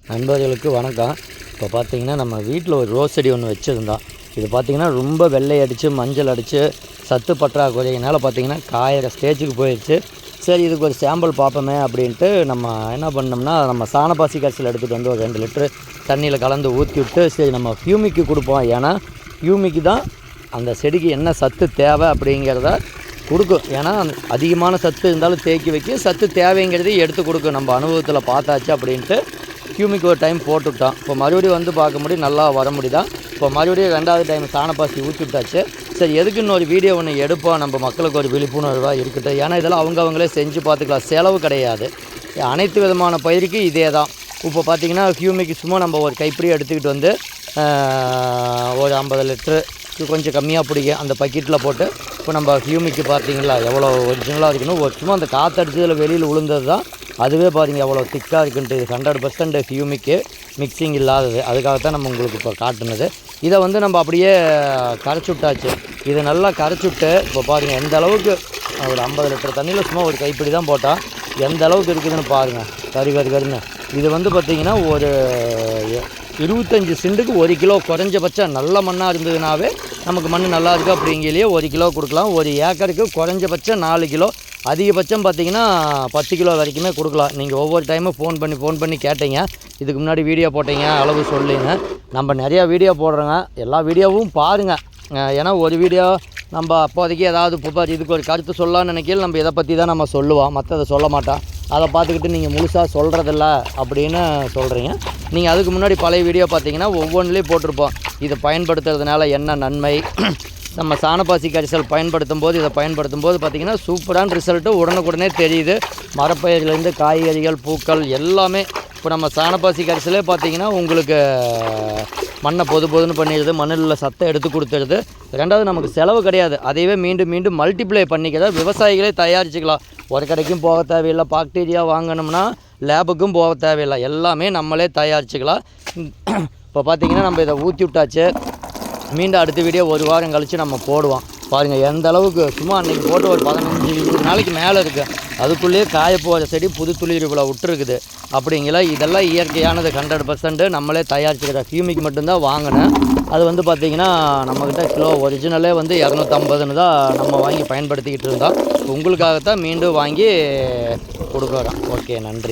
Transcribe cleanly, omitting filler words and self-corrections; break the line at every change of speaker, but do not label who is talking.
நண்பர்களுக்கு வணக்கம். இப்போ பார்த்தீங்கன்னா நம்ம வீட்டில் ஒரு ரோஸ் செடி ஒன்று வச்சுருந்தோம். இது பார்த்திங்கன்னா ரொம்ப வெள்ளை அடித்து மஞ்சள் அடித்து சத்து பற்றாக்குறையினால் பார்த்திங்கன்னா காயிற ஸ்டேஜுக்கு போயிடுச்சு. சரி, இதுக்கு ஒரு சாம்பிள் பார்ப்போமே அப்படின்ட்டு நம்ம என்ன பண்ணோம்னா, நம்ம சாணப்பாசி கரைசல் எடுத்துகிட்டு வந்து ஒரு 2 லிட்டரு தண்ணியில் கலந்து ஊற்றி விட்டு, சரி நம்ம ஹியூமிக்கு கொடுப்போம். ஏன்னா ஹியூமிக்கு தான் அந்த செடிக்கு என்ன சத்து தேவை அப்படிங்கிறத கொடுக்கும். ஏன்னா அதிகமான சத்து இருந்தாலும் தேக்கி வைக்க, சத்து தேவைங்கிறதையும் எடுத்து கொடுக்கும். நம்ம அனுபவத்தில் பார்த்தாச்சு அப்படின்ட்டு ஹியூமிக் ஒரு டைம் போட்டுவிட்டோம். இப்போ மறுபடியும் வந்து பார்க்க முடியும், நல்லா வர முடியுதான். இப்போ மறுபடியும் 2வது டைம் சாணப்பாசி ஊற்றி விட்டாச்சு. சரி, எதுக்கு இன்னொரு வீடியோ ஒன்று எடுப்போம், நம்ம மக்களுக்கு ஒரு விழிப்புணர்வாக இருக்கட்டும். ஏன்னா இதெல்லாம் அவங்களே செஞ்சு பார்த்துக்கலாம், செலவு கிடையாது. அனைத்து விதமான பயிருக்கு இதே தான். இப்போ பார்த்திங்கன்னா ஹியூமிக்கு சும்மா நம்ம ஒரு கைப்பிடியை எடுத்துக்கிட்டு வந்து ஒரு 50 லிட்ரு கொஞ்சம் கம்மியாக பிடிக்கும் அந்த பக்கெட்டில் போட்டு, இப்போ நம்ம ஹியூமிக்கு பார்த்திங்களா எவ்வளோ ஒரிஜினலாக இருக்கணும். ஒரு சும்மா அந்த காற்றடிச்சதில் வெளியில் விழுந்தது தான். அதுவே பாருங்கள் எவ்வளோ திக்காக இருக்குன்ட்டு. இது 100% ஹியூமிக்கு மிக்சிங் இல்லாதது. அதுக்காகத்தான் நம்ம உங்களுக்கு இப்போ காட்டுனது. இதை வந்து நம்ம அப்படியே கரைச்சி விட்டாச்சு. இதை நல்லா கரைச்சி விட்டு இப்போ பாருங்கள் எந்த அளவுக்கு ஒரு 50 லிட்டர் தண்ணியில் சும்மா ஒரு கைப்பிடி தான் போட்டால் எந்த அளவுக்கு இருக்குதுன்னு பாருங்கள். கருன்னு இது வந்து பார்த்திங்கன்னா ஒரு 25 சென்ட்டுக்கு 1 கிலோ குறைஞ்சபட்சம் நல்ல மண்ணாக இருந்ததுனாவே நமக்கு மண் நல்லா இருக்குது அப்படிங்கிலேயே 1 கிலோ கொடுக்கலாம். ஒரு ஏக்கருக்கு குறைஞ்சபட்சம் 4 கிலோ, அதிகபட்சம் பார்த்திங்கன்னா 10 கிலோ வரைக்குமே கொடுக்கலாம். நீங்கள் ஒவ்வொரு டைமும் ஃபோன் பண்ணி கேட்டீங்க. இதுக்கு முன்னாடி வீடியோ போட்டீங்க, அளவு சொல்லுங்க. நம்ம நிறையா வீடியோ போடுறோங்க, எல்லா வீடியோவும் பாருங்கள். ஏன்னா ஒரு வீடியோ நம்ம அப்போதைக்கு ஏதாவது இப்போ இதுக்கு ஒரு கருத்து சொல்லலாம்னு நினைக்கல, நம்ம இதை பற்றி தான் நம்ம சொல்லுவோம், மற்றதை சொல்ல மாட்டோம். அதை பார்த்துக்கிட்டு நீங்கள் முழுசாக சொல்கிறதில்ல அப்படின்னு சொல்கிறீங்க. நீங்கள் அதுக்கு முன்னாடி பழைய வீடியோ பார்த்தீங்கன்னா ஒவ்வொன்றுலேயும் போட்டிருப்போம், இதை பயன்படுத்துறதுனால என்ன நன்மை, நம்ம சாணப்பாசி கரைசல் பயன்படுத்தும் போது இதை பயன்படுத்தும் போது பார்த்திங்கன்னா சூப்பரான ரிசல்ட்டு உடனுக்குடனே தெரியுது. மரப்பயிர்லேருந்து காய்கறிகள், பூக்கள் எல்லாமே. இப்போ நம்ம சாணப்பாசி கரைசலே பார்த்திங்கன்னா உங்களுக்கு மண்ணை பொதுன்னு பண்ணிடுது, மண்ணில் சத்தை எடுத்து கொடுத்துருது. 2வது நமக்கு செலவு கிடையாது. அதையவே மீண்டும் மல்டிப்ளை பண்ணிக்கிறத விவசாயிகளே தயாரிச்சுக்கலாம். ஒரு கடைக்கும் போக தேவையில்லை, பாக்டீரியா வாங்கணும்னா லேபுக்கும் போக தேவையில்லை, எல்லாமே நம்மளே தயாரிச்சுக்கலாம். இப்போ பார்த்திங்கன்னா நம்ம இதை ஊற்றி விட்டாச்சு. மீண்டும் அடுத்த வீடியோ ஒரு வாரம் கழித்து நம்ம போடுவோம். பாருங்கள் எந்த அளவுக்கு சும்மா அன்றைக்கி போட்டு ஒரு 15-20 நாளைக்கு மேலே இருக்குது. அதுக்குள்ளேயே காய போகிற செடி புது துளிர் இவ்வளோ விட்டுருக்குது. அப்படிங்கிற இதெல்லாம் இயற்கையானது, 100% நம்மளே தயாரிச்சுக்கிற ஹியூமிக் மட்டும்தான் வாங்கினேன். அது வந்து பார்த்திங்கன்னா நம்மக்கிட்ட கிலோ ஒரிஜினலே வந்து 250ன்னு தான் நம்ம வாங்கி பயன்படுத்திக்கிட்டு இருந்தோம். உங்களுக்காகத்தான் மீண்டும் வாங்கி கொடுக்குறோம். ஓகே, நன்றி.